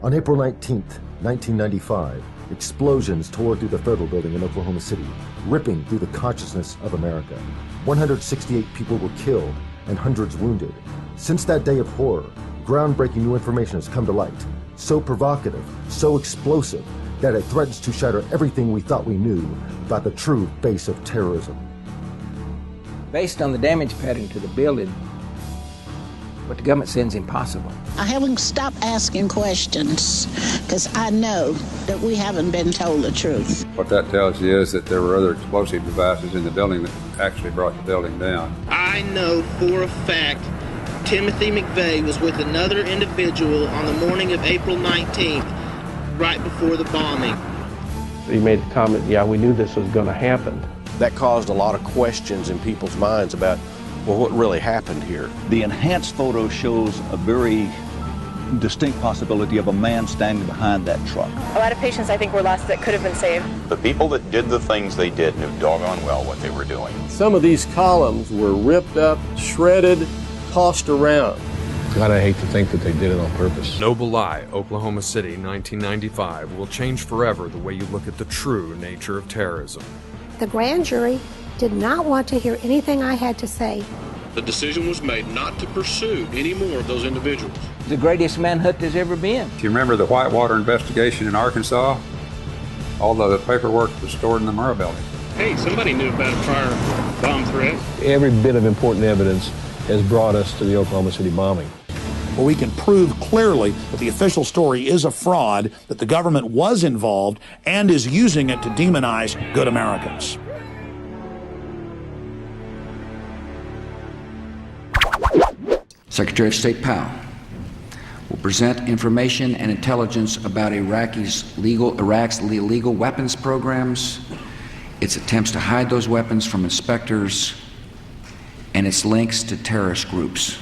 On April 19th, 1995, explosions tore through the Federal Building in Oklahoma City, ripping through the consciousness of America. 168 people were killed and hundreds wounded. Since that day of horror, groundbreaking new information has come to light, so provocative, so explosive, that it threatens to shatter everything we thought we knew about the true base of terrorism. Based on the damage pattern to the building, what the government says is impossible. I haven't stopped asking questions because I know that we haven't been told the truth. What that tells you is that there were other explosive devices in the building that actually brought the building down. I know for a fact Timothy McVeigh was with another individual on the morning of April 19th, right before the bombing. He made the comment, yeah, we knew this was going to happen. That caused a lot of questions in people's minds about, well, what really happened here? The enhanced photo shows a very distinct possibility of a man standing behind that truck. A lot of patients, I think, were lost that could have been saved. The people that did the things they did knew doggone well what they were doing. Some of these columns were ripped up, shredded, tossed around. God, I hate to think that they did it on purpose. Noble Lie, Oklahoma City, 1995, will change forever the way you look at the true nature of terrorism. The grand jury did not want to hear anything I had to say. The decision was made not to pursue any more of those individuals. The greatest manhunt there's ever been. Do you remember the Whitewater investigation in Arkansas? All the paperwork was stored in the Murrah building. Hey, somebody knew about a prior bomb threat. Every bit of important evidence has brought us to the Oklahoma City bombing. Well, we can prove clearly that the official story is a fraud, that the government was involved and is using it to demonize good Americans. Secretary of State Powell will present information and intelligence about Iraq's illegal weapons programs, its attempts to hide those weapons from inspectors, and its links to terrorist groups.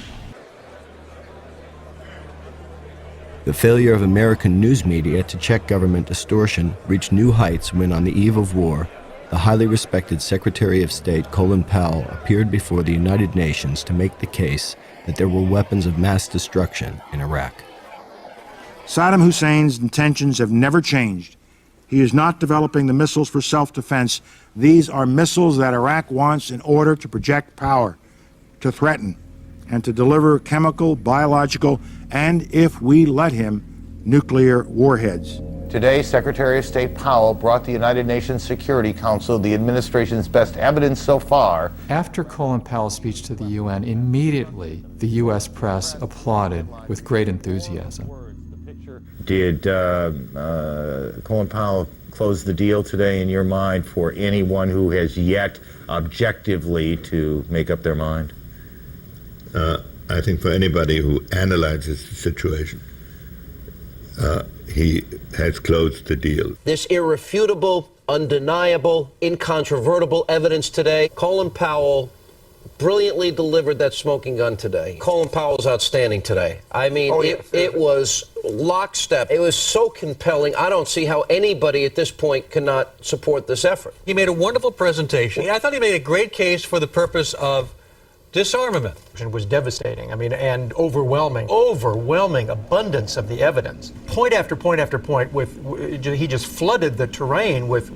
The failure of American news media to check government distortion reached new heights when, on the eve of war, the highly respected Secretary of State Colin Powell appeared before the United Nations to make the case that there were weapons of mass destruction in Iraq. Saddam Hussein's intentions have never changed. He is not developing the missiles for self-defense. These are missiles that Iraq wants in order to project power, to threaten, and to deliver chemical, biological, and, if we let him, nuclear warheads. Today, Secretary of State Powell brought the United Nations Security Council the administration's best evidence so far. After Colin Powell's speech to the UN, immediately the U.S. press applauded with great enthusiasm. Did Colin Powell close the deal today in your mind for anyone who has yet objectively to make up their mind? I think for anybody who analyzes the situation, he has closed the deal. This irrefutable, undeniable, incontrovertible evidence today, Colin Powell brilliantly delivered that smoking gun today. Colin Powell's outstanding today. I mean, it was lockstep. It was so compelling. I don't see how anybody at this point cannot support this effort. He made a wonderful presentation. I thought he made a great case for the purpose of disarmament. It was devastating. I mean, and overwhelming abundance of the evidence. Point after point after point. He just flooded the terrain with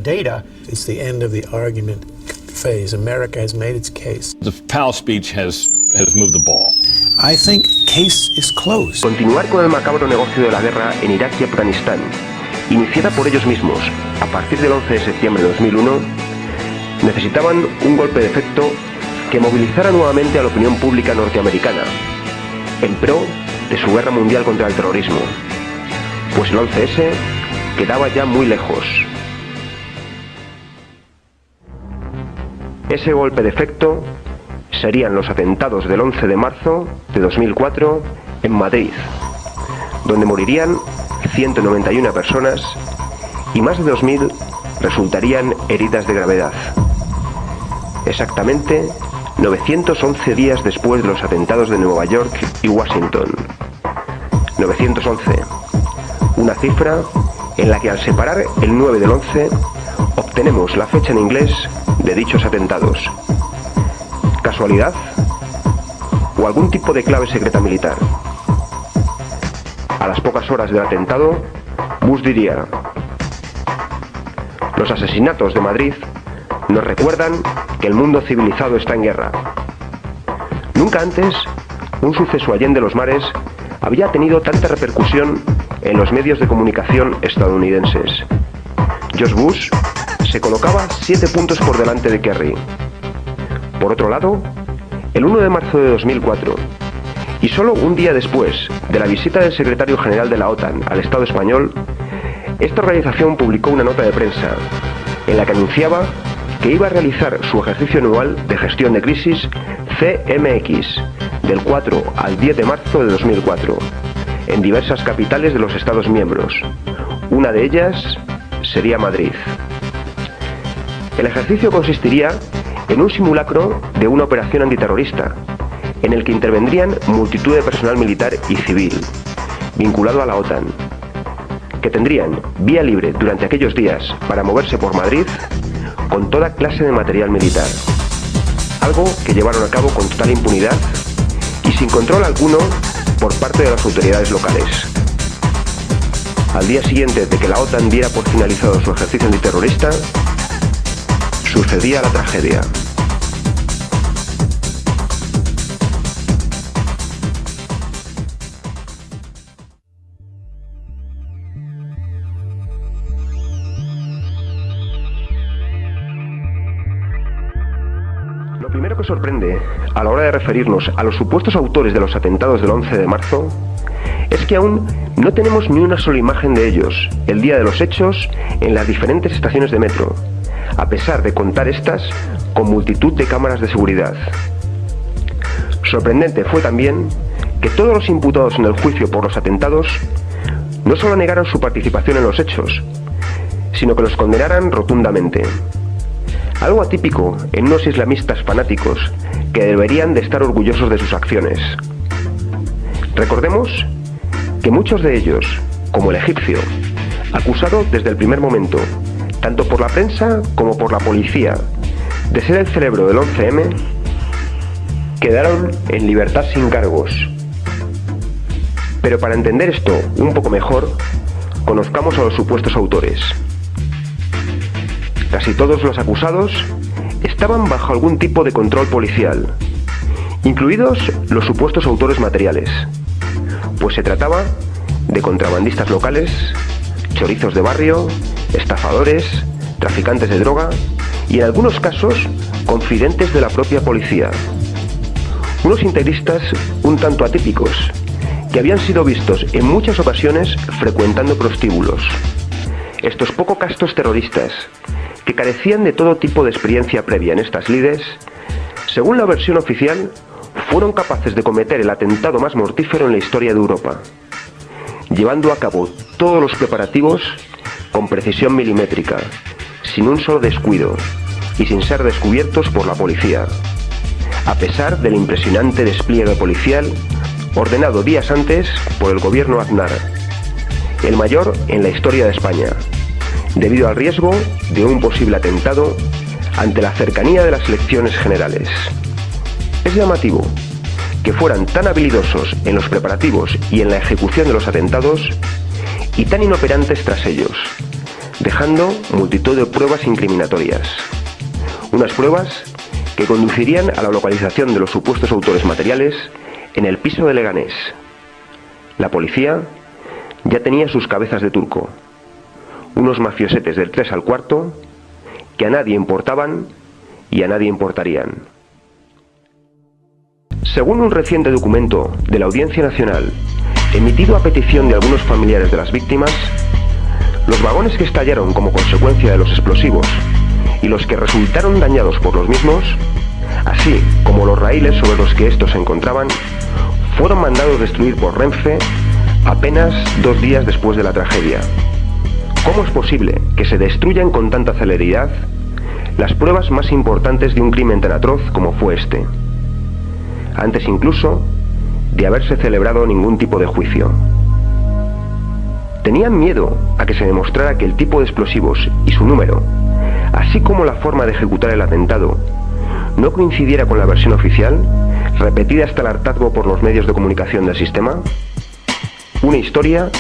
data. It's the end of the argument phase. America has made its case. The Powell speech has moved the ball. I think case is closed. Continuar con el macabro negocio de la guerra en Irak y Afganistán, iniciada por ellos mismos a partir del 11 de septiembre de 2001, necesitaban un golpe de efecto que movilizara nuevamente a la opinión pública norteamericana en pro de su guerra mundial contra el terrorismo, pues el 11S quedaba ya muy lejos. Ese golpe de efecto serían los atentados del 11 de marzo de 2004 en Madrid, donde morirían 191 personas y más de 2.000 resultarían heridas de gravedad. Exactamente 911 días después de los atentados de Nueva York y Washington. 911, una cifra en la que al separar el 9 del 11 obtenemos la fecha en inglés de dichos atentados. ¿Casualidad? ¿O algún tipo de clave secreta militar? A las pocas horas del atentado, Bush diría: los asesinatos de Madrid nos recuerdan que el mundo civilizado está en guerra. Nunca antes un suceso allende los mares había tenido tanta repercusión en los medios de comunicación estadounidenses. George Bush se colocaba 7 puntos por delante de Kerry. Por otro lado, el 1 de marzo de 2004, y solo un día después de la visita del secretario general de la OTAN al Estado español, esta organización publicó una nota de prensa en la que anunciaba que iba a realizar su ejercicio anual de gestión de crisis CMX del 4 al 10 de marzo de 2004 en diversas capitales de los Estados miembros. Una de ellas sería Madrid. El ejercicio consistiría en un simulacro de una operación antiterrorista en el que intervendrían multitud de personal militar y civil vinculado a la OTAN, que tendrían vía libre durante aquellos días para moverse por Madrid con toda clase de material militar, algo que llevaron a cabo con total impunidad y sin control alguno por parte de las autoridades locales. Al día siguiente de que la OTAN diera por finalizado su ejercicio antiterrorista, sucedía la tragedia. Lo primero que sorprende a la hora de referirnos a los supuestos autores de los atentados del 11 de marzo es que aún no tenemos ni una sola imagen de ellos el día de los hechos en las diferentes estaciones de metro, a pesar de contar estas con multitud de cámaras de seguridad. Sorprendente fue también que todos los imputados en el juicio por los atentados no solo negaran su participación en los hechos, sino que los condenaran rotundamente. Algo atípico en unos islamistas fanáticos que deberían de estar orgullosos de sus acciones. Recordemos que muchos de ellos, como el egipcio, acusado desde el primer momento, tanto por la prensa como por la policía, de ser el cerebro del 11M, quedaron en libertad sin cargos. Pero para entender esto un poco mejor, conozcamos a los supuestos autores. Casi todos los acusados estaban bajo algún tipo de control policial, incluidos los supuestos autores materiales, pues se trataba de contrabandistas locales, chorizos de barrio, estafadores, traficantes de droga y en algunos casos confidentes de la propia policía. Unos integristas un tanto atípicos que habían sido vistos en muchas ocasiones frecuentando prostíbulos. Estos poco castos terroristas, que carecían de todo tipo de experiencia previa en estas lides, según la versión oficial, fueron capaces de cometer el atentado más mortífero en la historia de Europa, llevando a cabo todos los preparativos con precisión milimétrica, sin un solo descuido y sin ser descubiertos por la policía, a pesar del impresionante despliegue policial ordenado días antes por el gobierno Aznar, el mayor en la historia de España, debido al riesgo de un posible atentado ante la cercanía de las elecciones generales. Es llamativo que fueran tan habilidosos en los preparativos y en la ejecución de los atentados y tan inoperantes tras ellos, dejando multitud de pruebas incriminatorias. Unas pruebas que conducirían a la localización de los supuestos autores materiales en el piso de Leganés. La policía ya tenía sus cabezas de turco, unos mafiosetes del 3 al 4 que a nadie importaban y a nadie importarían. Según un reciente documento de la Audiencia Nacional, emitido a petición de algunos familiares de las víctimas, los vagones que estallaron como consecuencia de los explosivos y los que resultaron dañados por los mismos, así como los raíles sobre los que estos se encontraban, fueron mandados destruir por Renfe apenas 2 días después de la tragedia. ¿Cómo es posible que se destruyan con tanta celeridad las pruebas más importantes de un crimen tan atroz como fue este, antes incluso de haberse celebrado ningún tipo de juicio? Tenían miedo a que se demostrara que el tipo de explosivos y su número, así como la forma de ejecutar el atentado, no coincidiera con la versión oficial, repetida hasta el hartazgo por los medios de comunicación del sistema. Una historia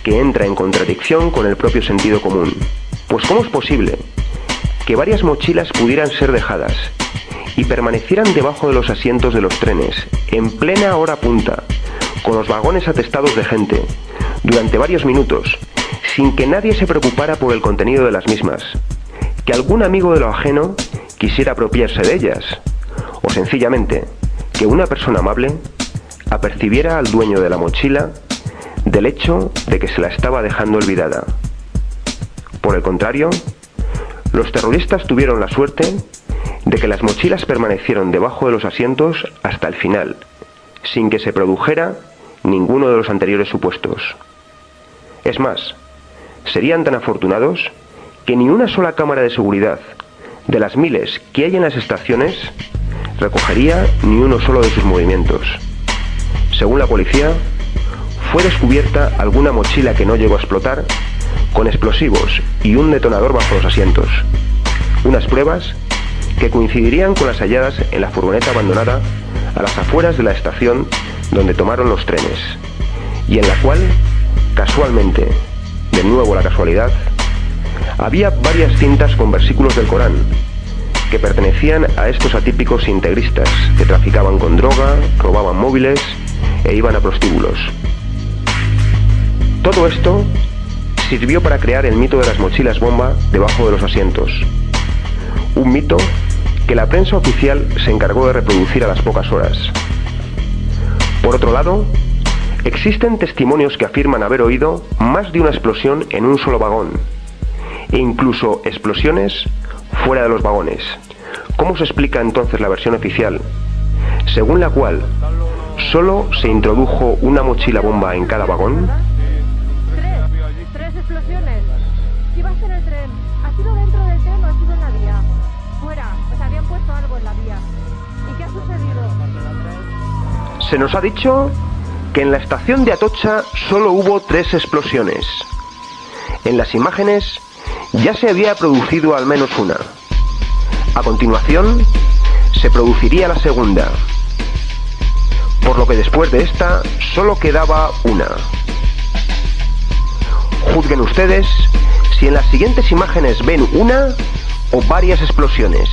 que entra en contradicción con el propio sentido común. Pues ¿cómo es posible que varias mochilas pudieran ser dejadas y permanecieran debajo de los asientos de los trenes, en plena hora punta, con los vagones atestados de gente, durante varios minutos, sin que nadie se preocupara por el contenido de las mismas, que algún amigo de lo ajeno quisiera apropiarse de ellas, o sencillamente que una persona amable apercibiera al dueño de la mochila del hecho de que se la estaba dejando olvidada? Por el contrario, los terroristas tuvieron la suerte de que las mochilas permanecieron debajo de los asientos hasta el final, sin que se produjera ninguno de los anteriores supuestos. Es más, serían tan afortunados que ni una sola cámara de seguridad de las miles que hay en las estaciones recogería ni uno solo de sus movimientos. Según la policía, fue descubierta alguna mochila que no llegó a explotar, con explosivos y un detonador bajo los asientos. Unas pruebas que coincidirían con las halladas en la furgoneta abandonada a las afueras de la estación donde tomaron los trenes, y en la cual, casualmente, de nuevo la casualidad, había varias cintas con versículos del Corán que pertenecían a estos atípicos integristas que traficaban con droga, robaban móviles e iban a prostíbulos. Todo esto sirvió para crear el mito de las mochilas bomba debajo de los asientos. Un mito que la prensa oficial se encargó de reproducir a las pocas horas. Por otro lado, existen testimonios que afirman haber oído más de una explosión en un solo vagón, e incluso explosiones fuera de los vagones. ¿Cómo se explica entonces la versión oficial, según la cual solo se introdujo una mochila bomba en cada vagón? Tres explosiones. ¿Qué iba a ser el tren? ¿Ha sido dentro del tren o ha sido en la vía? Fuera, pues habían puesto algo en la vía. ¿Y qué ha sucedido? Se nos ha dicho que en la estación de Atocha solo hubo 3 explosiones. En las imágenes ya se había producido al menos una. A continuación, se produciría la segunda, por lo que después de esta solo quedaba una. Juzguen ustedes si en las siguientes imágenes ven una o varias explosiones.